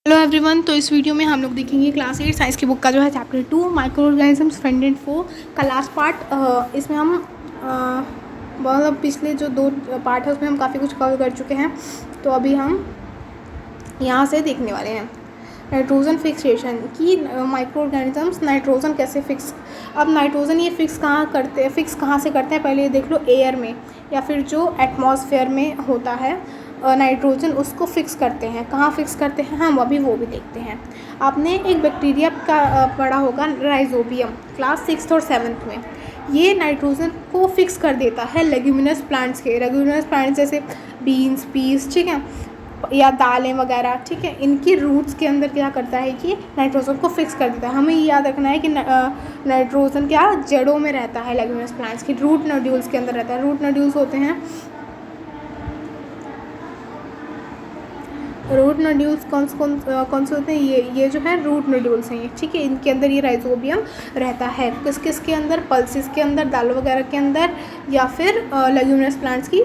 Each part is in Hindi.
Hello everyone. तो इस वीडियो में हम लोग देखेंगे क्लास 8 साइंस की बुक का जो है चैप्टर 2 माइक्रो ऑर्गेनिजम्स फ्रेंड 4 का लास्ट पार्ट। इसमें हम मतलब पिछले जो 2 पार्ट है उसमें हम काफ़ी कुछ कवर कर चुके हैं। तो अभी हम यहाँ से देखने वाले हैं नाइट्रोजन फिक्सेशन की माइक्रो ऑर्गेनिजम्स नाइट्रोजन कैसे फिक्स। अब नाइट्रोजन ये फिक्स कहाँ से करते हैं पहले ये देख लो। एयर में या फिर जो एटमॉस्फेयर में होता है नाइट्रोजन उसको फिक्स करते हैं। कहाँ फिक्स करते हैं हम अभी वो भी देखते हैं। आपने एक बैक्टीरिया का पढ़ा होगा राइजोबियम क्लास 6th और 7th में। ये नाइट्रोजन को फिक्स कर देता है लेग्यूमिनस प्लांट्स जैसे बीन्स पीस, ठीक है, या दालें वगैरह, ठीक है, इनकी रूट्स के अंदर क्या करता है कि नाइट्रोजन को फिक्स कर देता है। हमें ये याद रखना है कि नाइट्रोजन क्या जड़ों में रहता है, लेग्यूमिनस प्लांट्स की रूट नोड्यूल्स के अंदर रहता है। रूट नोड्यूल्स होते हैं, रूट नोड्यूल्स कौन से होते हैं, ये जो है रूट नोड्यूल्स हैं ये, ठीक है। इनके अंदर ये राइजोबियम रहता है। किस के अंदर, पल्सेस के अंदर, दालों वगैरह के अंदर, या फिर लेग्यूमिनस प्लांट्स की,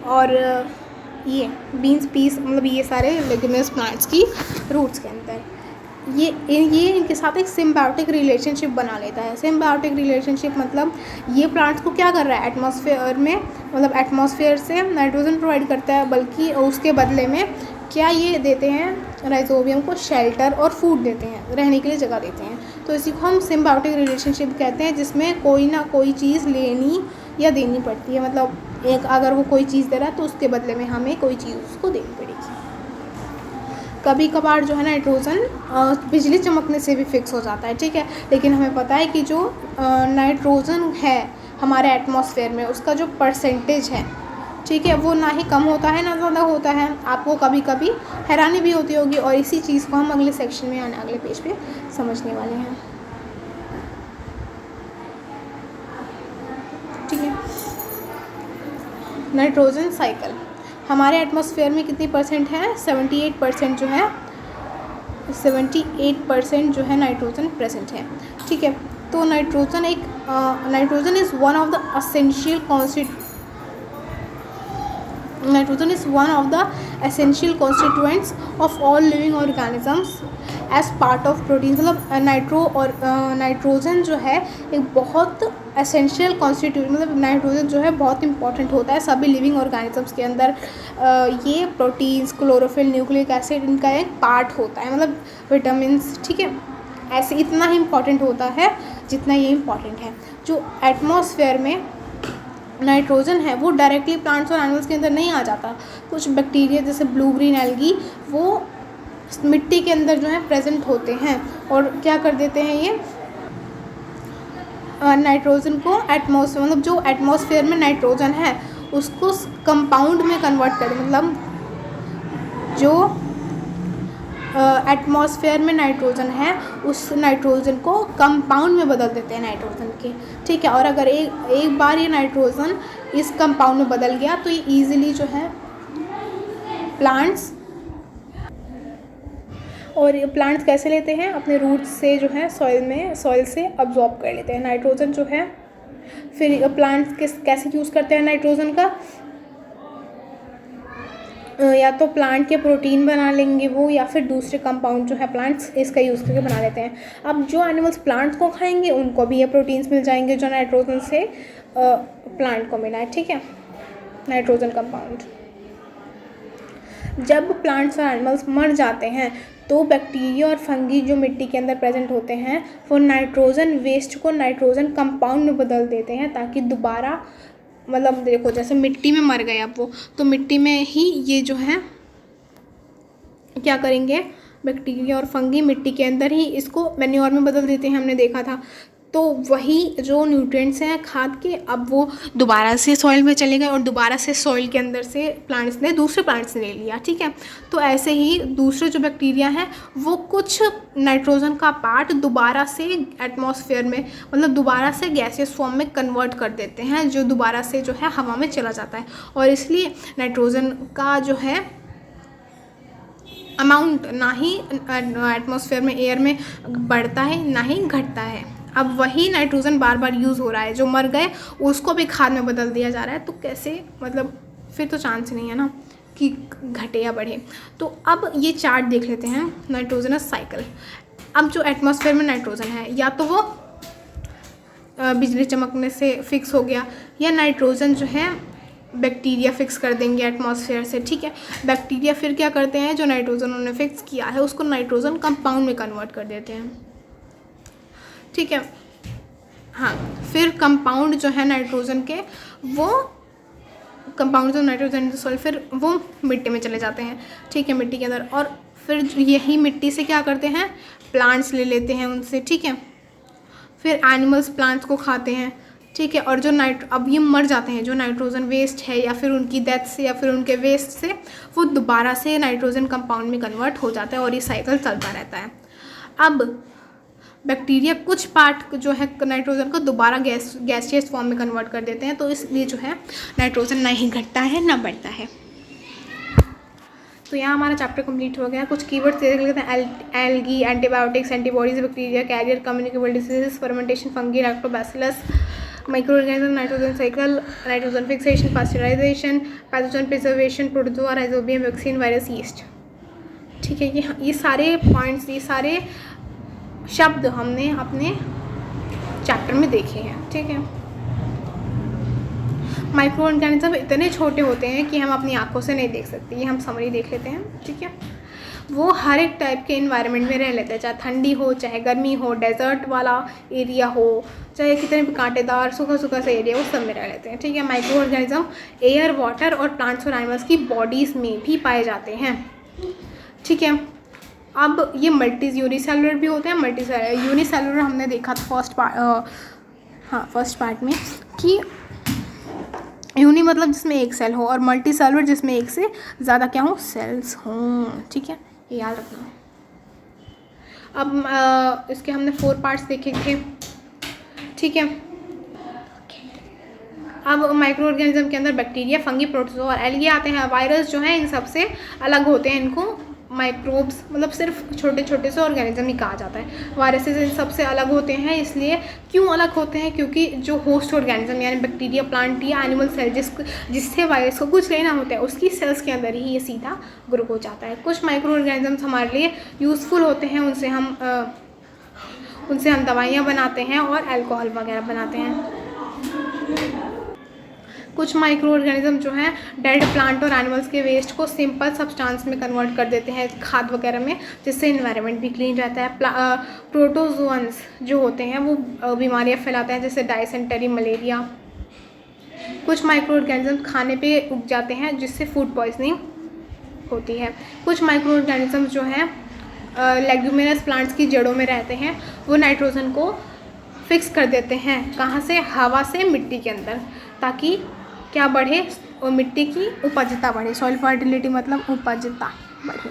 और ये बीन्स पीस, मतलब ये सारे लेग्यूमिनस प्लांट्स की रूट्स के अंदर ये इनके साथ एक सिम्बायोटिक रिलेशनशिप बना लेता है। सिम्बायोटिक रिलेशनशिप मतलब ये प्लांट्स को क्या कर रहा है, एटमॉस्फेयर में, मतलब एटमॉस्फेयर से नाइट्रोजन प्रोवाइड करता है, बल्कि उसके बदले में क्या ये देते हैं राइजोबियम को शेल्टर और फूड देते हैं, रहने के लिए जगह देते हैं। तो इसी को हम सिम्बायोटिक रिलेशनशिप कहते हैं, जिसमें कोई ना कोई चीज़ लेनी या देनी पड़ती है। मतलब एक अगर वो कोई चीज़ दे रहा है तो उसके बदले में हमें कोई चीज़ उसको देनी पड़ेगी। कभी कभार जो है नाइट्रोजन बिजली चमकने से भी फिक्स हो जाता है, ठीक है। लेकिन हमें पता है कि जो नाइट्रोजन है हमारे एटमॉस्फेयर में उसका जो परसेंटेज है, ठीक है, वो ना ही कम होता है ना ज़्यादा होता है। आपको कभी कभी हैरानी भी होती होगी, और इसी चीज़ को हम अगले सेक्शन में यानी अगले पेज पे समझने वाले हैं, ठीक है। नाइट्रोजन साइकिल हमारे एटमॉस्फेयर में कितनी परसेंट है, 78% जो है, 78% जो है नाइट्रोजन प्रेजेंट है, ठीक है। तो nitrogen is one of the essential constituents of all living organisms as part of proteins। मतलब नाइट्रोजन जो है एक बहुत एसेंशियल कॉन्स्टिट्यूट, मतलब नाइट्रोजन जो है बहुत इंपॉर्टेंट होता है सभी लिविंग ऑर्गेनिजम्स के अंदर। ये प्रोटीन्स, क्लोरोफिल, न्यूक्लिक एसिड, इनका एक पार्ट होता है, मतलब विटामिन्स, ठीक है। ऐसे इतना ही इम्पॉर्टेंट होता है जितना ये इम्पॉर्टेंट है। जो एटमॉस्फेयर में नाइट्रोजन है वो डायरेक्टली प्लांट्स और एनिमल्स के अंदर नहीं आ जाता। कुछ बैक्टीरिया जैसे ब्लू ग्रीन एल्गी वो मिट्टी के अंदर जो है प्रेजेंट होते हैं, और क्या कर देते हैं ये नाइट्रोजन को मतलब जो एटमॉस्फेयर में नाइट्रोजन है उसको कंपाउंड में कन्वर्ट कर, मतलब जो एटमॉस्फेयर में नाइट्रोजन है उस नाइट्रोजन को कंपाउंड में बदल देते हैं नाइट्रोजन के, ठीक है। और अगर एक बार ये नाइट्रोजन इस कंपाउंड में बदल गया तो ये ईजिली जो है प्लांट्स कैसे लेते हैं, अपने रूट्स से जो है सॉइल से अब्जॉर्ब कर लेते हैं नाइट्रोजन जो है। फिर प्लांट्स कैसे यूज़ करते हैं नाइट्रोजन का, या तो प्लांट के प्रोटीन बना लेंगे वो, या फिर दूसरे कंपाउंड जो है प्लांट्स इसका यूज़ करके बना लेते हैं। अब जो एनिमल्स प्लांट्स को खाएंगे उनको भी ये प्रोटीन्स मिल जाएंगे जो नाइट्रोजन से प्लांट को मिला है, ठीक है, नाइट्रोजन कंपाउंड। जब प्लांट्स और एनिमल्स मर जाते हैं तो बैक्टीरिया और फंगी जो मिट्टी के अंदर प्रेजेंट होते हैं वो नाइट्रोजन वेस्ट को नाइट्रोजन कंपाउंड में बदल देते हैं, ताकि दोबारा, मतलब देखो जैसे मिट्टी में मर गए अब वो, तो मिट्टी में ही ये जो है क्या करेंगे, बैक्टीरिया और फंगी मिट्टी के अंदर ही इसको मैन्योर में बदल देते हैं, हमने देखा था। तो वही जो न्यूट्रिएंट्स हैं खाद के, अब वो दोबारा से सॉइल में चले गए और दोबारा से सॉइल के अंदर से दूसरे प्लांट्स ने ले लिया, ठीक है। तो ऐसे ही दूसरे जो बैक्टीरिया हैं वो कुछ नाइट्रोजन का पार्ट दोबारा से एटमॉस्फेयर में, मतलब दोबारा से गैसियस फॉर्म में कन्वर्ट कर देते हैं, जो दोबारा से जो है हवा में चला जाता है। और इसलिए नाइट्रोजन का जो है अमाउंट ना ही एटमॉस्फेयर में, एयर में बढ़ता है ना ही घटता है। अब वही नाइट्रोजन बार बार यूज़ हो रहा है, जो मर गए उसको भी खाद में बदल दिया जा रहा है, तो कैसे, मतलब फिर तो चांस नहीं है ना। कि घटे या बढ़े। तो अब ये चार्ट देख लेते हैं नाइट्रोजनस साइकिल। अब जो एटमॉस्फेयर में नाइट्रोजन है, या तो वो बिजली चमकने से फिक्स हो गया, या नाइट्रोजन जो है बैक्टीरिया फिक्स कर देंगे एटमॉस्फेयर से, ठीक है। बैक्टीरिया फिर क्या करते हैं, जो नाइट्रोजन उन्होंने फिक्स किया है उसको नाइट्रोजन कंपाउंड में कन्वर्ट कर देते हैं, ठीक है। हाँ, फिर कंपाउंड जो है नाइट्रोजन के, वो कंपाउंड जो नाइट्रोजन सल्फर वो मिट्टी में चले जाते हैं, ठीक है, मिट्टी के अंदर। और फिर यही मिट्टी से क्या करते हैं, प्लांट्स ले लेते हैं उनसे, ठीक है। फिर एनिमल्स प्लांट्स को खाते हैं, ठीक है। और जो अब ये मर जाते हैं, जो नाइट्रोजन वेस्ट है या फिर उनकी डेथ से या फिर उनके वेस्ट से वो दोबारा से नाइट्रोजन कंपाउंड में कन्वर्ट हो जाता है और ये साइकिल चलता रहता है। अब बैक्टीरिया कुछ पार्ट जो है नाइट्रोजन को दोबारा गैसियस फॉर्म में कन्वर्ट कर देते हैं, तो इसलिए जो है नाइट्रोजन ना ही घटता है ना बढ़ता है। तो यहाँ हमारा चैप्टर कंप्लीट हो गया। कुछ कीवर्ड्स देख लेते हैं, algae, antibiotics, antibodies, bacteria, carrier, communicable diseases, fermentation, fungi, lactobacillus, microorganism, nitrogen cycle, nitrogen fixation, pasteurisation, pathogen preservation, protozoa, rhizobium, vaccine, virus, yeast, ठीक है। ये सारे पॉइंट्स, ये सारे शब्द हमने अपने चैप्टर में देखे हैं, ठीक है। माइक्रो ऑर्गेनिज्म इतने छोटे होते हैं कि हम अपनी आंखों से नहीं देख सकते, ये हम समरी देख लेते हैं, ठीक है। वो हर एक टाइप के इन्वायरमेंट में रह लेते हैं, चाहे ठंडी हो, चाहे गर्मी हो, डेजर्ट वाला एरिया हो, चाहे कितने भी कांटेदार सूखा सूखा सा एरिया, वो सब में रह लेते हैं, ठीक है। माइक्रो ऑर्गेनिज्म एयर, वाटर और प्लांट्स और एनिमल्स की बॉडीज़ में भी पाए जाते हैं, ठीक है। अब ये यूनिसेलुलर भी होते हैं, यूनिसेलुलर हमने देखा था फर्स्ट पार्ट में कि यूनि मतलब जिसमें एक सेल हो, और मल्टी सेलुलर जिसमें एक से ज़्यादा क्या हो, सेल्स हों, ठीक है, ये याद रखना। अब इसके हमने 4 पार्ट्स देखे थे, ठीक है। अब माइक्रो ऑर्गेनिज्म के अंदर बैक्टीरिया, फंगी, प्रोटोजोआ और एल्गी आते हैं। वायरस जो है इन सबसे अलग होते हैं, इनको माइक्रोब्स मतलब सिर्फ छोटे छोटे से ऑर्गेनिज्म ही कहा जाता है। वायरसेस इन सबसे अलग होते हैं, इसलिए क्यों अलग होते हैं, क्योंकि जो होस्ट ऑर्गेनिज्म यानी बैक्टीरिया, प्लांट या एनिमल सेल जिससे वायरस को कुछ लेना होता है उसकी सेल्स के अंदर ही ये सीधा ग्रुप हो जाता है। कुछ माइक्रो ऑर्गेनिज्म्स हमारे लिए यूज़फुल होते हैं, उनसे हम दवाइयाँ बनाते हैं और अल्कोहल वगैरह बनाते हैं। कुछ माइक्रो ऑर्गेनिज्म जो हैं डेड प्लांट और एनिमल्स के वेस्ट को सिंपल सब्सटेंस में कन्वर्ट कर देते हैं, खाद वगैरह में, जिससे इन्वायरमेंट भी क्लीन रहता है। प्रोटोजोअन्स जो होते हैं वो बीमारियां फैलाते हैं, जैसे डायसेंटरी, मलेरिया। कुछ माइक्रो ऑर्गेनिज्म खाने पे उग जाते हैं, जिससे फूड पॉइजनिंग होती है। कुछ माइक्रो ऑर्गेनिज्म जो हैं लेग्यूमिनस प्लांट्स की जड़ों में रहते हैं, वो नाइट्रोजन को फिक्स कर देते हैं, कहाँ से, हवा से मिट्टी के अंदर, ताकि क्या बढ़े, और मिट्टी की उपजता बढ़े। सॉइल फर्टिलिटी मतलब उपजता बढ़े,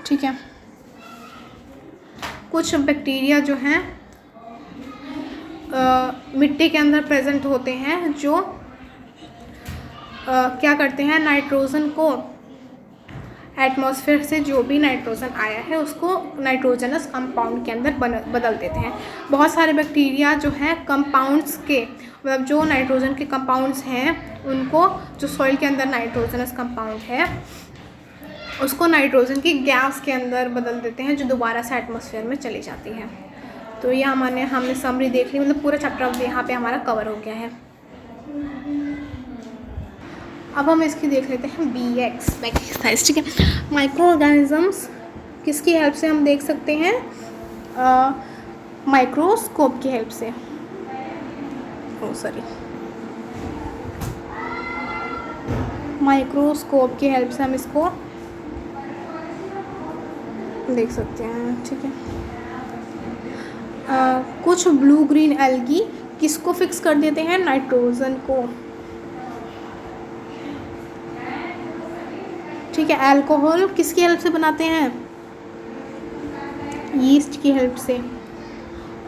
ठीक है। कुछ बैक्टीरिया जो हैं मिट्टी के अंदर प्रेजेंट होते हैं, जो क्या करते हैं, नाइट्रोजन को, एटमॉस्फेयर से जो भी नाइट्रोजन आया है उसको नाइट्रोजनस कंपाउंड के अंदर बदल देते हैं। बहुत सारे बैक्टीरिया जो हैं कंपाउंड्स के, मतलब जो नाइट्रोजन के कंपाउंड्स हैं उनको, जो सॉइल के अंदर नाइट्रोजनस कंपाउंड है उसको नाइट्रोजन की गैस के अंदर बदल देते हैं, जो दोबारा से एटमॉस्फेयर में चली जाती है। तो ये हमने समरी देख ली, मतलब पूरा चैप्टर अब यहाँ पे हमारा कवर हो गया है। अब हम इसकी देख लेते हैं BX एक्सरसाइज, ठीक है। माइक्रो ऑर्गेनिजम्स किसकी हेल्प से हम देख सकते हैं, माइक्रोस्कोप की हेल्प से, माइक्रोस्कोप की हेल्प से हम इसको देख सकते हैं, ठीक है। कुछ ब्लू ग्रीन एल्गी किसको फिक्स कर देते हैं, नाइट्रोजन को, ठीक है। अल्कोहल किसकी हेल्प से बनाते हैं, यीस्ट की हेल्प से।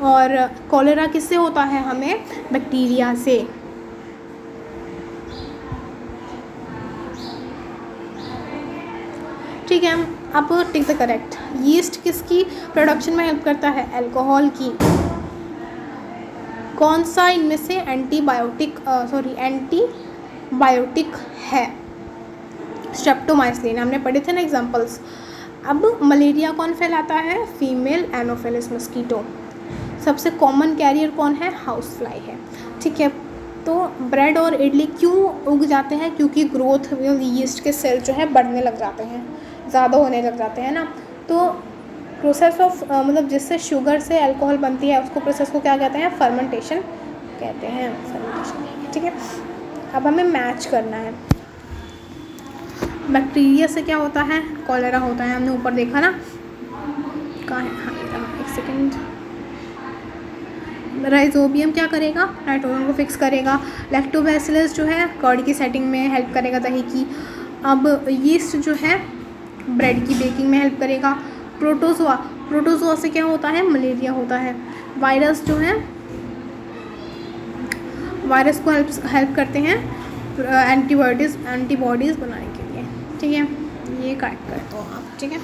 और कॉलेरा किससे होता है हमें, बैक्टीरिया से। ठीक है, अब टिक द करेक्ट। यीस्ट किसकी प्रोडक्शन में हेल्प करता है, अल्कोहल की। कौन सा इनमें से एंटीबायोटिक है, स्ट्रेप्टोमाइसिन हमने पढ़े थे ना एग्जाम्पल्स। अब मलेरिया कौन फैलाता है? Female Anopheles mosquito. सबसे कॉमन कैरियर कौन है? हाउस फ्लाई है। ठीक है, तो ब्रेड और इडली क्यों उग जाते हैं? क्योंकि ग्रोथ यीस्ट के सेल जो है बढ़ने लग जाते हैं, ज़्यादा होने लग जाते हैं ना। तो प्रोसेस ऑफ मतलब जिससे शुगर से अल्कोहल बनती है उसको प्रोसेस को क्या कहते हैं? फर्मेंटेशन कहते हैं। फर्मेंटेशन, ठीक है। अब हमें मैच करना है। बैक्टीरिया से क्या होता है? कॉलेरा होता है। हमने ऊपर देखा ना, कहाँ है? हाँ, ये रहा, एक सेकेंड। राइजोबियम क्या करेगा? नाइट्रोजन को फिक्स करेगा। लैक्टोबैसिलस जो है कर्ड की सेटिंग में हेल्प करेगा, दही की। अब यीस्ट जो है ब्रेड की बेकिंग में हेल्प करेगा। प्रोटोजोआ से क्या होता है? मलेरिया होता है। वायरस जो है, वायरस को हेल्प करते हैं एंटीबॉडीज़ बनाने के लिए। ठीक है, ये करेक्ट कर दो आप। ठीक है,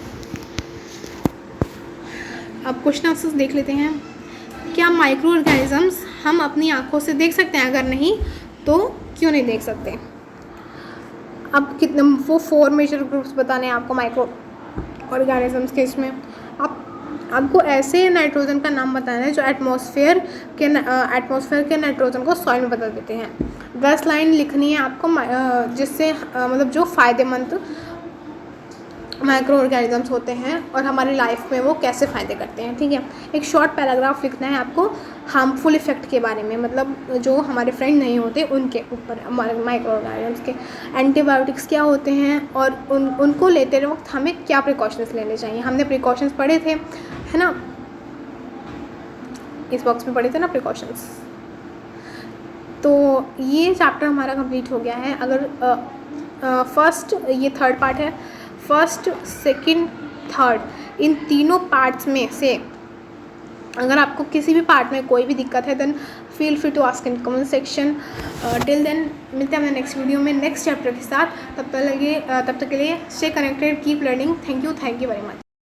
अब क्वेश्चन आंसर्स देख लेते हैं। क्या माइक्रो ऑर्गेनिजम्स हम अपनी आंखों से देख सकते हैं? अगर नहीं तो क्यों नहीं देख सकते? अब कितने वो 4 मेजर ग्रुप्स बताने हैं आपको माइक्रो ऑर्गेनिजम्स के। इसमें आपको ऐसे नाइट्रोजन का नाम बताना है जो एटमॉस्फेयर के नाइट्रोजन को सॉइल में बदल देते हैं। 10 लाइन लिखनी है आपको जिससे मतलब जो फ़ायदेमंद माइक्रो ऑर्गेनिजम्स होते हैं और हमारी लाइफ में वो कैसे फ़ायदे करते हैं। ठीक है, एक शॉर्ट पैराग्राफ लिखना है आपको हार्मफुल इफ़ेक्ट के बारे में, मतलब जो हमारे फ्रेंड नहीं होते उनके ऊपर हमारे माइक्रो ऑर्गेनिजम्स के। एंटीबायोटिक्स क्या होते हैं और उनको लेते वक्त हमें क्या प्रिकॉशंस लेने चाहिए। हमने प्रिकॉशंस पढ़े थे, है ना, इस बॉक्स में पढ़े थे ना प्रिकॉशंस। तो ये चैप्टर हमारा कंप्लीट हो गया है। अगर फर्स्ट, ये थर्ड पार्ट है, फर्स्ट, सेकंड, थर्ड, इन तीनों पार्ट्स में से अगर आपको किसी भी पार्ट में कोई भी दिक्कत है then feel free to ask in comment section. Till then मिलते हैं अपने नेक्स्ट वीडियो में नेक्स्ट चैप्टर के साथ। तब तक के लिए stay connected, keep learning. Thank you very much.